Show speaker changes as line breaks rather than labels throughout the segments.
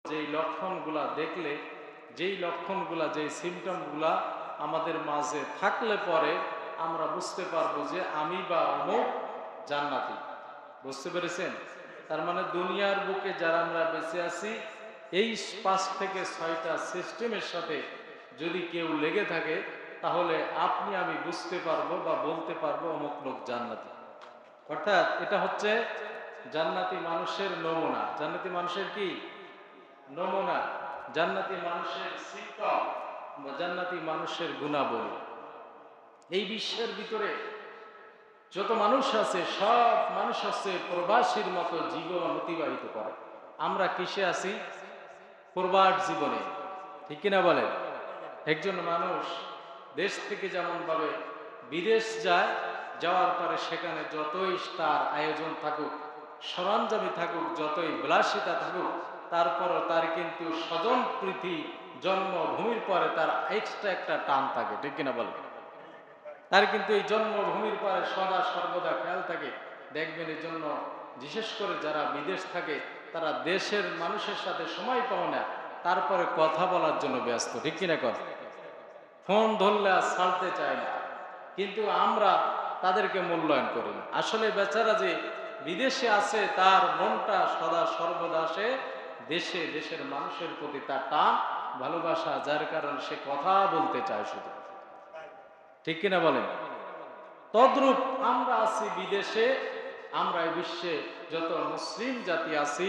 যেই লক্ষণগুলা দেখলে, যেই লক্ষণগুলা, যেই সিমটমগুলা আমাদের মাঝে থাকলে পরে আমরা বুঝতে পারবো যে আমি বা অমুক জান্নাতি। বুঝতে পেরেছেন? তার মানে দুনিয়ার বুকে যারা আমরা বেঁচে আছি, এই 5 থেকে 6টা সিস্টেমের সাথে যদি কেউ লেগে থাকে, তাহলে আপনি আমি বুঝতে পারবো বা বলতে পারবো অমুক লোক জান্নাতি। অর্থাৎ এটা হচ্ছে জান্নাতি মানুষের নমুনা। জান্নাতি মানুষের কি নমুনা, জান্নাতি মানুষের সিম্পটম বা জান্নাতি মানুষের গুণাবলী। এই বিশ্বের ভিতরে যত মানুষ আছে, সব মানুষ আছে প্রবাসীর মতো জীবন অতিবাহিত করে। আমরা কিসে আছি? প্রবাস জীবনে। ঠিক কিনা বলেন? একজন মানুষ দেশ থেকে যেমন ভাবে বিদেশ যায়, যাওয়ার পরে সেখানে যতই তার আয়োজন থাকুক, সরঞ্জামে থাকুক, যতই বিলাসিতা থাকুক, তারপরও তার কিন্তু স্বজন প্রীতি জন্মভূমির পরে তার এক্সট্রা একটা টান থাকে। ঠিক কিনা বলেন? তার কিন্তু এই জন্মভূমির পরে সদা সর্বদা খেয়াল থাকে। দেখবেন এই জন্য বিশেষ করে যারা বিদেশ থাকে, তারা দেশের মানুষের সাথে সময় পায় না, তারপরে কথা বলার জন্য ব্যস্ত। ঠিক কিনা কথা? ফোন ধরলে আর ছাড়তে চায় না। কিন্তু আমরা তাদেরকে মূল্যায়ন করি না। আসলে বেচারা যে বিদেশে আছে, তার মনটা সদা সর্বদা সে দেশে, দেশের মানুষের প্রতি তার টান ভালোবাসা, যার কারণে সে কথা বলতে চায় শুধু। ঠিক কিনা বলেন? তদ্রূপ আমরা আছি বিদেশে, আমরা এই বিশ্বে যত মুসলিম জাতি আছি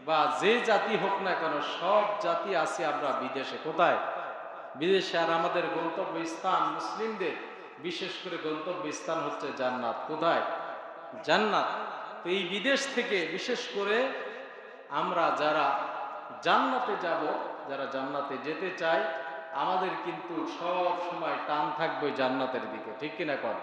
বা যে জাতি হোক না কেন, সব জাতি আছি আমরা বিদেশে। কোথায়? বিদেশে। আর আমাদের গন্তব্য স্থান মুসলিমদের বিশেষ করে গন্তব্য স্থান হচ্ছে জান্নাত। কোথায়? জান্নাত। তো এই বিদেশ থেকে বিশেষ করে আমরা যারা জান্নাতে যাব, যারা জান্নাতে যেতে চাই, আমাদের কিন্তু সব সময় টান থাকবে জান্নাতের দিকে। ঠিক কিনা কর?